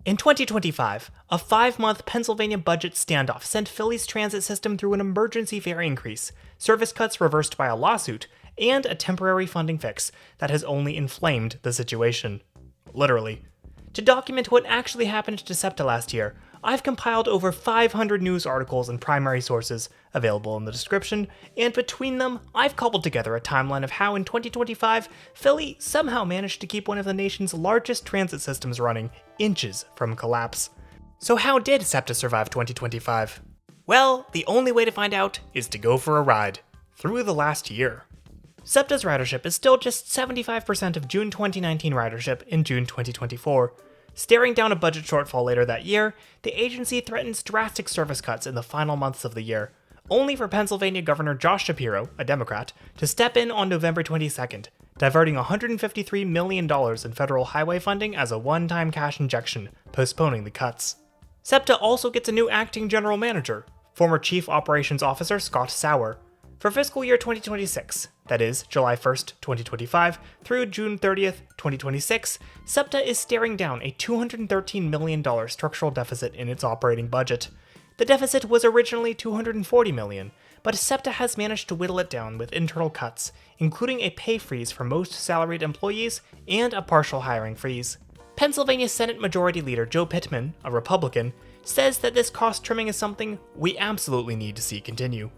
In 2025, a 5-month Pennsylvania budget standoff sent Philly's transit system through an emergency fare increase, service cuts reversed by a lawsuit, and a temporary funding fix that has only inflamed the situation. Literally. To document what actually happened to SEPTA last year, I've compiled over 500 news articles and primary sources, available in the description, and between them, I've cobbled together a timeline of how in 2025, Philly somehow managed to keep one of the nation's largest transit systems running inches from collapse. So how did SEPTA survive 2025? Well, the only way to find out is to go for a ride through the last year. SEPTA's ridership is still just 75% of June 2019 ridership in June 2024. Staring down a budget shortfall later that year, the agency threatens drastic service cuts in the final months of the year, only for Pennsylvania Governor Josh Shapiro, a Democrat, to step in on November 22nd, diverting $153 million in federal highway funding as a one-time cash injection, postponing the cuts. SEPTA also gets a new acting general manager, former Chief Operations Officer Scott Sauer. For fiscal year 2026, that is, July 1st, 2025, through June 30th, 2026, SEPTA is staring down a $213 million structural deficit in its operating budget. The deficit was originally $240 million, but SEPTA has managed to whittle it down with internal cuts, including a pay freeze for most salaried employees and a partial hiring freeze. Pennsylvania Senate Majority Leader Joe Pittman, a Republican, says that this cost trimming is something we absolutely need to see continue.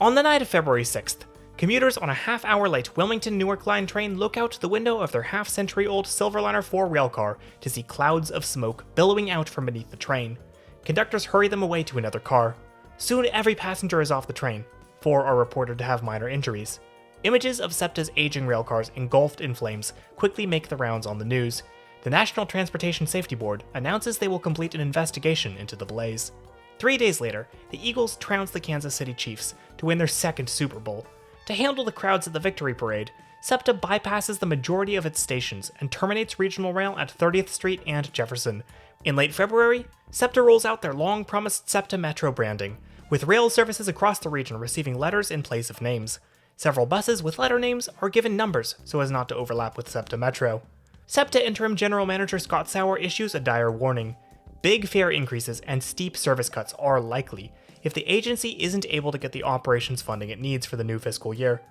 On the night of February 6th, commuters on a half-hour late Wilmington-Newark Line train look out the window of their half-century-old Silverliner 4 railcar to see clouds of smoke billowing out from beneath the train. Conductors hurry them away to another car. Soon every passenger is off the train. 4 are reported to have minor injuries. Images of SEPTA's aging railcars engulfed in flames quickly make the rounds on the news. The National Transportation Safety Board announces they will complete an investigation into the blaze. 3 days later, the Eagles trounce the Kansas City Chiefs to win their second Super Bowl. To handle the crowds at the victory parade, SEPTA bypasses the majority of its stations and terminates regional rail at 30th Street and Jefferson. In late February, SEPTA rolls out their long-promised SEPTA Metro branding, with rail services across the region receiving letters in place of names. Several buses with letter names are given numbers so as not to overlap with SEPTA Metro. SEPTA Interim General Manager Scott Sauer issues a dire warning. Big fare increases and steep service cuts are likely if the agency isn't able to get the operations funding it needs for the new fiscal year.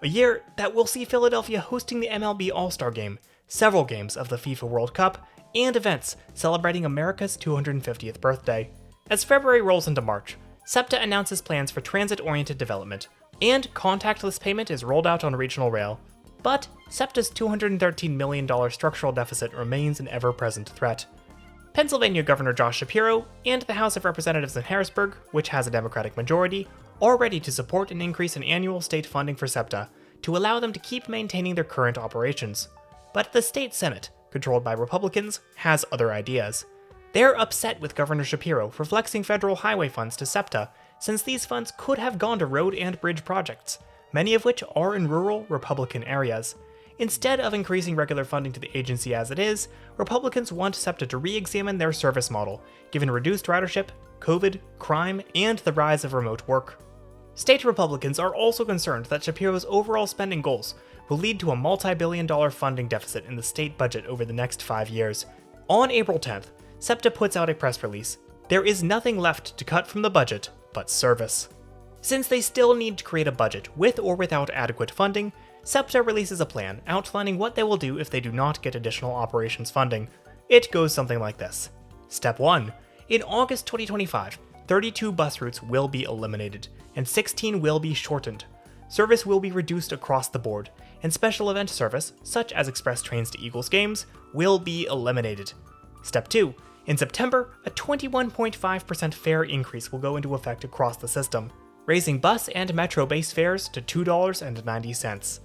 A year that will see Philadelphia hosting the MLB All-Star Game, several games of the FIFA World Cup, and events celebrating America's 250th birthday. As February rolls into March, SEPTA announces plans for transit-oriented development, and contactless payment is rolled out on regional rail. But SEPTA's $213 million structural deficit remains an ever-present threat. Pennsylvania Governor Josh Shapiro and the House of Representatives in Harrisburg, which has a Democratic majority, are ready to support an increase in annual state funding for SEPTA to allow them to keep maintaining their current operations. But the state Senate, controlled by Republicans, has other ideas. They're upset with Governor Shapiro for flexing federal highway funds to SEPTA, since these funds could have gone to road and bridge projects, many of which are in rural Republican areas. Instead of increasing regular funding to the agency as it is, Republicans want SEPTA to re-examine their service model, given reduced ridership, COVID, crime, and the rise of remote work. State Republicans are also concerned that Shapiro's overall spending goals will lead to a multi-billion-dollar funding deficit in the state budget over the next 5 years. On April 10th, SEPTA puts out a press release. There is nothing left to cut from the budget but service. Since they still need to create a budget with or without adequate funding, SEPTA releases a plan outlining what they will do if they do not get additional operations funding. It goes something like this. Step 1. In August 2025, 32 bus routes will be eliminated, and 16 will be shortened. Service will be reduced across the board, and special event service, such as express trains to Eagles games, will be eliminated. Step 2. In September, a 21.5% fare increase will go into effect across the system, raising bus and metro base fares to $2.90.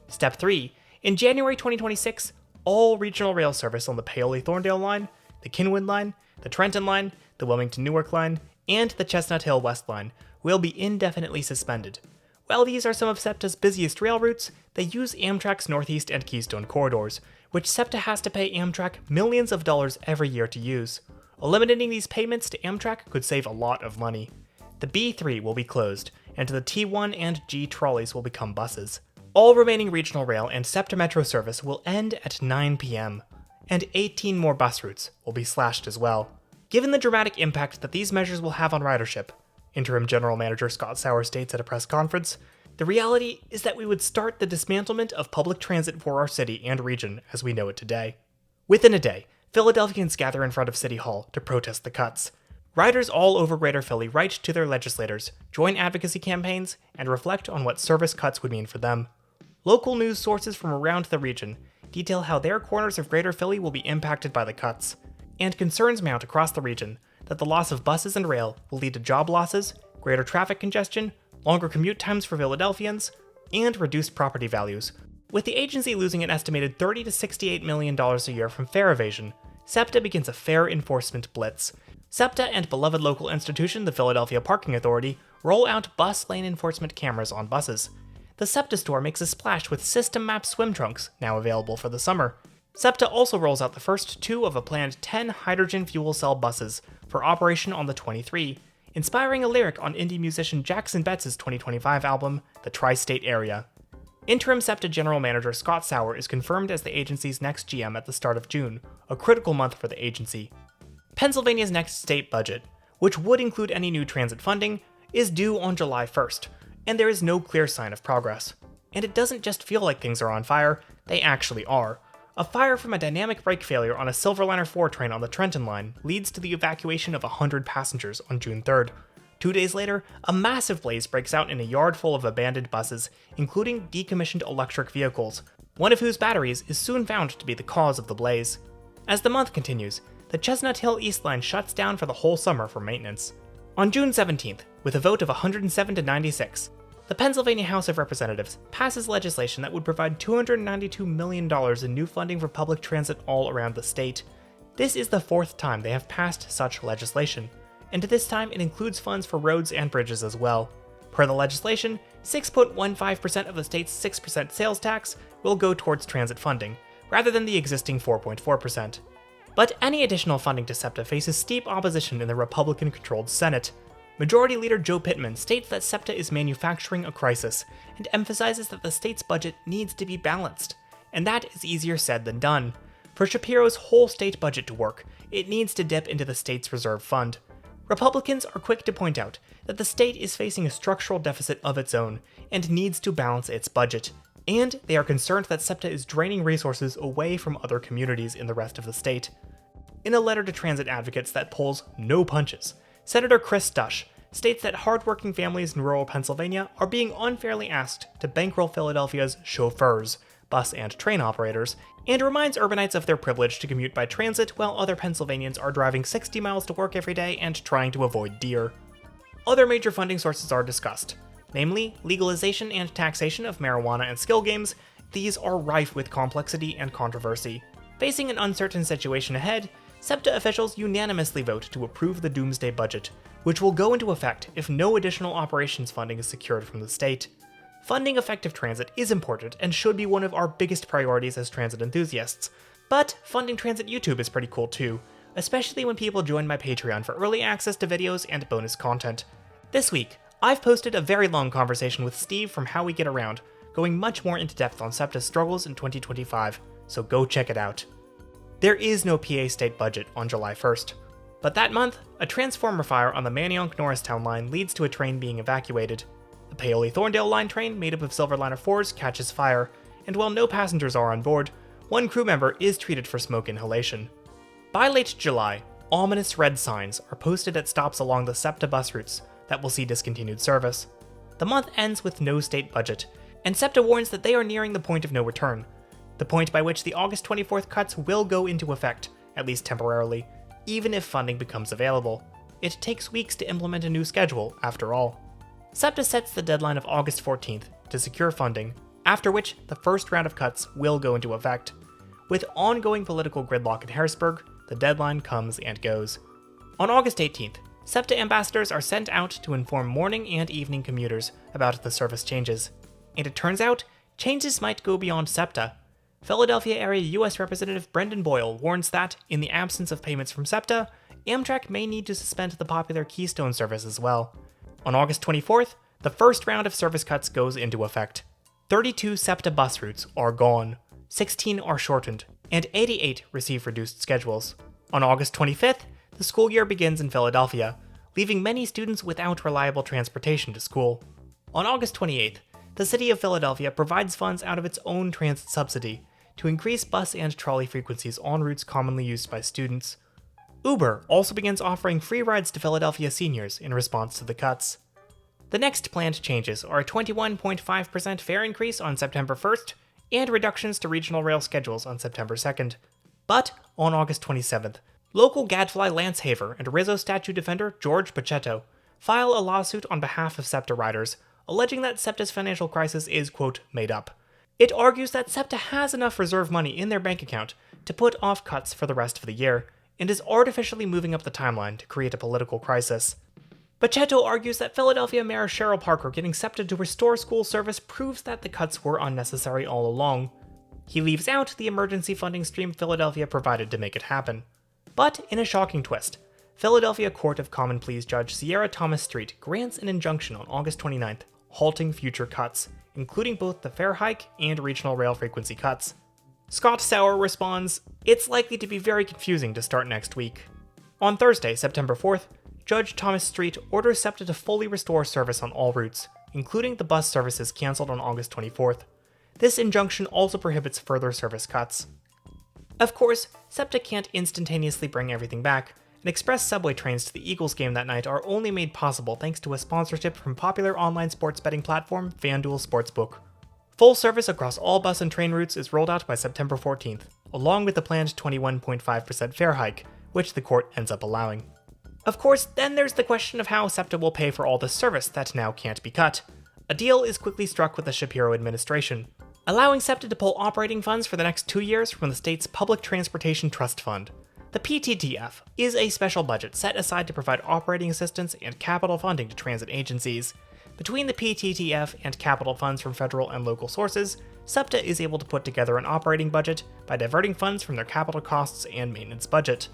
Step 3. In January 2026, all regional rail service on the Paoli-Thorndale line, the Kinwood line, the Trenton line, the Wilmington-Newark line, and the Chestnut Hill West line will be indefinitely suspended. While these are some of SEPTA's busiest rail routes, they use Amtrak's Northeast and Keystone corridors, which SEPTA has to pay Amtrak millions of dollars every year to use. Eliminating these payments to Amtrak could save a lot of money. The B3 will be closed, and the T1 and G trolleys will become buses. All remaining regional rail and SEPTA Metro service will end at 9 p.m. and 18 more bus routes will be slashed as well. Given the dramatic impact that these measures will have on ridership, Interim General Manager Scott Sauer states at a press conference, the reality is that we would start the dismantlement of public transit for our city and region as we know it today. Within a day, Philadelphians gather in front of City Hall to protest the cuts. Riders all over Greater Philly write to their legislators, join advocacy campaigns, and reflect on what service cuts would mean for them. Local news sources from around the region detail how their corners of Greater Philly will be impacted by the cuts, and concerns mount across the region that the loss of buses and rail will lead to job losses, greater traffic congestion, longer commute times for Philadelphians, and reduced property values. With the agency losing an estimated $30 to $68 million a year from fare evasion, SEPTA begins a fare enforcement blitz. SEPTA and beloved local institution, the Philadelphia Parking Authority, roll out bus lane enforcement cameras on buses. The SEPTA store makes a splash with System Map swim trunks, now available for the summer. SEPTA also rolls out the first 2 of a planned 10 hydrogen fuel cell buses for operation on the 23, inspiring a lyric on indie musician Jackson Betts' 2025 album, The Tri-State Area. Interim SEPTA General Manager Scott Sauer is confirmed as the agency's next GM at the start of June, a critical month for the agency. Pennsylvania's next state budget, which would include any new transit funding, is due on July 1st, and there is no clear sign of progress. And it doesn't just feel like things are on fire, they actually are. A fire from a dynamic brake failure on a Silverliner 4 train on the Trenton line leads to the evacuation of 100 passengers on June 3rd. 2 days later, a massive blaze breaks out in a yard full of abandoned buses, including decommissioned electric vehicles, one of whose batteries is soon found to be the cause of the blaze. As the month continues, the Chestnut Hill East Line shuts down for the whole summer for maintenance. On June 17th, with a vote of 107 to 96, the Pennsylvania House of Representatives passes legislation that would provide $292 million in new funding for public transit all around the state. This is the 4th time they have passed such legislation, and this time it includes funds for roads and bridges as well. Per the legislation, 6.15% of the state's 6% sales tax will go towards transit funding, rather than the existing 4.4%. But any additional funding to SEPTA faces steep opposition in the Republican-controlled Senate. Majority Leader Joe Pittman states that SEPTA is manufacturing a crisis, and emphasizes that the state's budget needs to be balanced, and that is easier said than done. For Shapiro's whole state budget to work, it needs to dip into the state's reserve fund. Republicans are quick to point out that the state is facing a structural deficit of its own, and needs to balance its budget, and they are concerned that SEPTA is draining resources away from other communities in the rest of the state. In a letter to transit advocates that pulls no punches, Senator Chris Dush states that hardworking families in rural Pennsylvania are being unfairly asked to bankroll Philadelphia's chauffeurs, bus and train operators, and reminds urbanites of their privilege to commute by transit while other Pennsylvanians are driving 60 miles to work every day and trying to avoid deer. Other major funding sources are discussed, namely legalization and taxation of marijuana and skill games. These are rife with complexity and controversy. Facing an uncertain situation ahead, SEPTA officials unanimously vote to approve the Doomsday Budget, which will go into effect if no additional operations funding is secured from the state. Funding effective transit is important and should be one of our biggest priorities as transit enthusiasts, but funding transit YouTube is pretty cool too, especially when people join my Patreon for early access to videos and bonus content. This week, I've posted a very long conversation with Steve from How We Get Around, going much more into depth on SEPTA's struggles in 2025, so go check it out. There is no PA state budget on July 1st, but that month, a transformer fire on the Manayunk-Norristown line leads to a train being evacuated. The Paoli-Thorndale line train, made up of Silverliner 4s, catches fire, and while no passengers are on board, one crew member is treated for smoke inhalation. By late July, ominous red signs are posted at stops along the SEPTA bus routes that will see discontinued service. The month ends with no state budget, and SEPTA warns that they are nearing the point of no return, the point by which the August 24th cuts will go into effect, at least temporarily, even if funding becomes available. It takes weeks to implement a new schedule, after all. SEPTA sets the deadline of August 14th to secure funding, after which the first round of cuts will go into effect. With ongoing political gridlock in Harrisburg, the deadline comes and goes. On August 18th, SEPTA ambassadors are sent out to inform morning and evening commuters about the service changes. And it turns out, changes might go beyond SEPTA. Philadelphia area U.S. Representative Brendan Boyle warns that, in the absence of payments from SEPTA, Amtrak may need to suspend the popular Keystone service as well. On August 24th, the first round of service cuts goes into effect. 32 SEPTA bus routes are gone, 16 are shortened, and 88 receive reduced schedules. On August 25th, the school year begins in Philadelphia, leaving many students without reliable transportation to school. On August 28th, the city of Philadelphia provides funds out of its own transit subsidy to increase bus and trolley frequencies on routes commonly used by students. Uber also begins offering free rides to Philadelphia seniors in response to the cuts. The next planned changes are a 21.5% fare increase on September 1st and reductions to regional rail schedules on September 2nd. But on August 27th, local gadfly Lance Haver and Rizzo statue defender George Pachetto file a lawsuit on behalf of SEPTA riders, alleging that SEPTA's financial crisis is, quote, made up. It argues that SEPTA has enough reserve money in their bank account to put off cuts for the rest of the year, and is artificially moving up the timeline to create a political crisis. Pachetto argues that Philadelphia Mayor Cheryl Parker getting SEPTA to restore school service proves that the cuts were unnecessary all along. He leaves out the emergency funding stream Philadelphia provided to make it happen. But in a shocking twist, Philadelphia Court of Common Pleas Judge Sierra Thomas Street grants an injunction on August 29th, halting future cuts, including both the fare hike and regional rail frequency cuts. Scott Sauer responds, "It's likely to be very confusing to start next week." On Thursday, September 4th, Judge Thomas Street orders SEPTA to fully restore service on all routes, including the bus services canceled on August 24th. This injunction also prohibits further service cuts. Of course, SEPTA can't instantaneously bring everything back, and express subway trains to the Eagles game that night are only made possible thanks to a sponsorship from popular online sports betting platform FanDuel Sportsbook. Full service across all bus and train routes is rolled out by September 14th, along with the planned 21.5% fare hike, which the court ends up allowing. Of course, then there's the question of how SEPTA will pay for all the service that now can't be cut. A deal is quickly struck with the Shapiro administration, allowing SEPTA to pull operating funds for the next 2 years from the state's Public Transportation Trust Fund. The PTTF is a special budget set aside to provide operating assistance and capital funding to transit agencies. Between the PTTF and capital funds from federal and local sources, SEPTA is able to put together an operating budget by diverting funds from their capital costs and maintenance budget.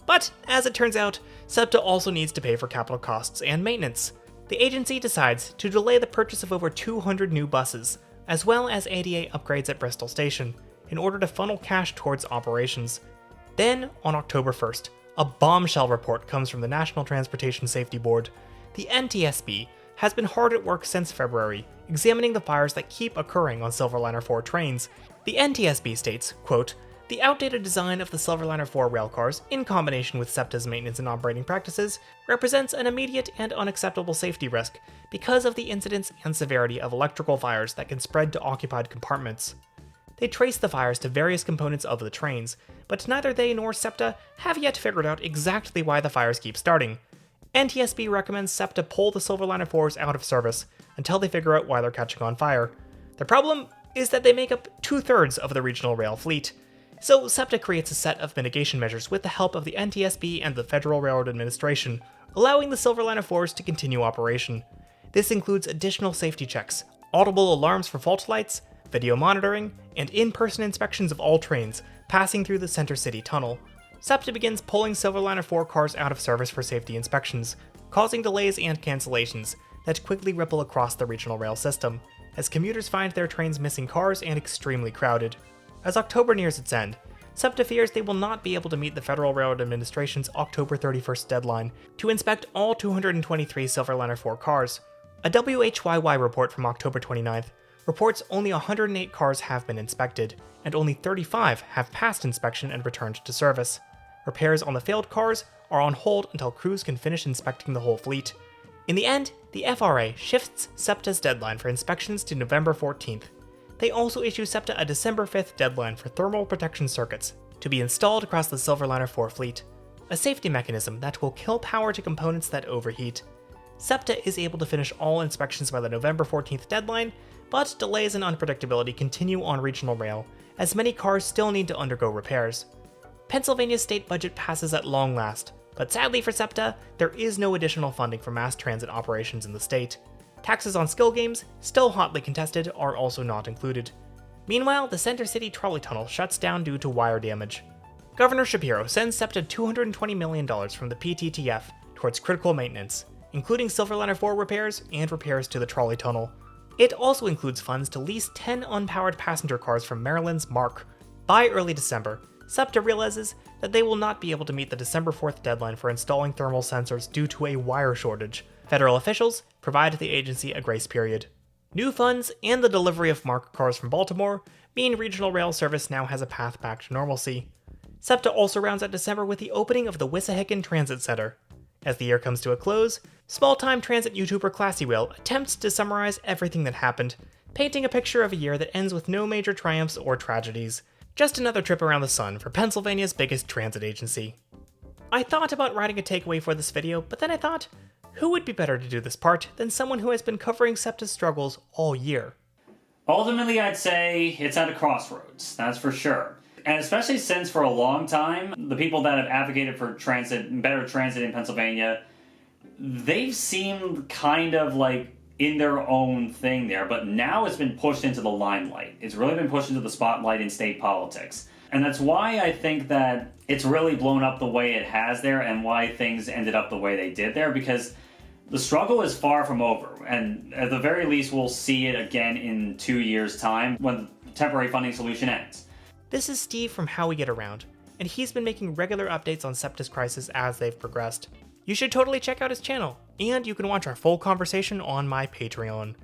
But, as it turns out, SEPTA also needs to pay for capital costs and maintenance. The agency decides to delay the purchase of over 200 new buses, as well as ADA upgrades at Bristol Station, in order to funnel cash towards operations. Then, on October 1st, a bombshell report comes from the National Transportation Safety Board. The NTSB has been hard at work since February, examining the fires that keep occurring on Silverliner 4 trains. The NTSB states, quote, "The outdated design of the Silverliner 4 railcars, in combination with SEPTA's maintenance and operating practices, represents an immediate and unacceptable safety risk because of the incidence and severity of electrical fires that can spread to occupied compartments." They trace the fires to various components of the trains, but neither they nor SEPTA have yet figured out exactly why the fires keep starting. NTSB recommends SEPTA pull the Silverliner 4s out of service until they figure out why they're catching on fire. The problem is that they make up 2/3 of the regional rail fleet. So SEPTA creates a set of mitigation measures with the help of the NTSB and the Federal Railroad Administration, allowing the Silverliner 4s to continue operation. This includes additional safety checks, audible alarms for fault lights, video monitoring, and in-person inspections of all trains passing through the Center City Tunnel. SEPTA begins pulling Silverliner 4 cars out of service for safety inspections, causing delays and cancellations that quickly ripple across the regional rail system, as commuters find their trains missing cars and extremely crowded. As October nears its end, SEPTA fears they will not be able to meet the Federal Railroad Administration's October 31st deadline to inspect all 223 Silverliner 4 cars. A WHYY report from October 29th reports only 108 cars have been inspected, and only 35 have passed inspection and returned to service. Repairs on the failed cars are on hold until crews can finish inspecting the whole fleet. In the end, the FRA shifts SEPTA's deadline for inspections to November 14th. They also issue SEPTA a December 5th deadline for thermal protection circuits to be installed across the Silverliner 4 fleet, a safety mechanism that will kill power to components that overheat. SEPTA is able to finish all inspections by the November 14th deadline, but delays and unpredictability continue on regional rail, as many cars still need to undergo repairs. Pennsylvania's state budget passes at long last, but sadly for SEPTA, there is no additional funding for mass transit operations in the state. Taxes on skill games, still hotly contested, are also not included. Meanwhile, the Center City trolley tunnel shuts down due to wire damage. Governor Shapiro sends SEPTA $220 million from the PTTF towards critical maintenance, including Silverliner 4 repairs and repairs to the trolley tunnel. It also includes funds to lease 10 unpowered passenger cars from Maryland's MARC, By early December, SEPTA realizes that they will not be able to meet the December 4th deadline for installing thermal sensors due to a wire shortage. Federal officials provide the agency a grace period. New funds and the delivery of marked cars from Baltimore mean regional rail service now has a path back to normalcy. SEPTA also rounds out December with the opening of the Wissahickon Transit Center. As the year comes to a close, small-time transit YouTuber Classywheel attempts to summarize everything that happened, painting a picture of a year that ends with no major triumphs or tragedies. Just another trip around the sun for Pennsylvania's biggest transit agency. I thought about writing a takeaway for this video, but then I thought, who would be better to do this part than someone who has been covering SEPTA's struggles all year? Ultimately, I'd say it's at a crossroads, that's for sure. And especially since for a long time, the people that have advocated for transit, better transit in Pennsylvania, they've seemed kind of like in their own thing there, but now it's been pushed into the limelight. It's really been pushed into the spotlight in state politics. And that's why I think that it's really blown up the way it has there and why things ended up the way they did there, because the struggle is far from over. And at the very least, we'll see it again in 2 years' time when the temporary funding solution ends. This is Steve from How We Get Around, and he's been making regular updates on SEPTA's crisis as they've progressed. You should totally check out his channel, and you can watch our full conversation on my Patreon.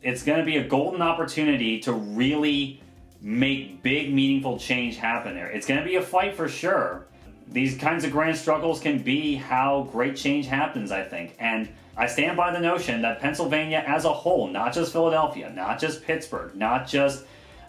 It's going to be a golden opportunity to really make big, meaningful change happen there. It's going to be a fight for sure. These kinds of grand struggles can be how great change happens, I think. And I stand by the notion that Pennsylvania as a whole, not just Philadelphia, not just Pittsburgh, not just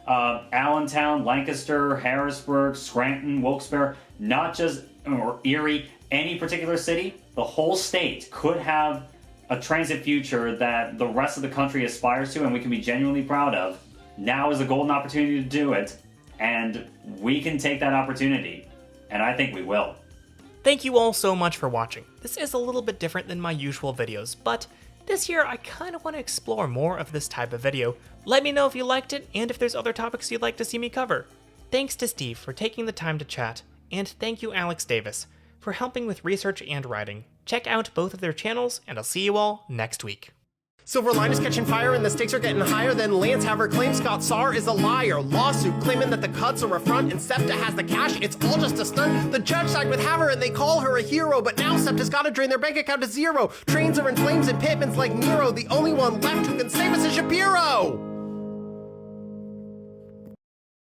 Allentown, Lancaster, Harrisburg, Scranton, Wilkes-Barre, not just or Erie, any particular city, the whole state could have a transit future that the rest of the country aspires to and we can be genuinely proud of. Now is a golden opportunity to do it, and we can take that opportunity, and I think we will. Thank you all so much for watching. This is a little bit different than my usual videos, but this year I kind of want to explore more of this type of video. Let me know if you liked it and if there's other topics you'd like to see me cover. Thanks to Steve for taking the time to chat, and thank you Alex Davis for helping with research and writing. Check out both of their channels, and I'll see you all next week. Silver line is catching fire and the stakes are getting higher. Then Lance Haver claims Scott Saar is a liar. Lawsuit claiming that the cuts are a front and SEPTA has the cash. It's all just a stunt. The judge side with Haver and they call her a hero. But now SEPTA's gotta drain their bank account to zero. Trains are in flames and Pittman's like Nero. The only one left who can save us is Shapiro.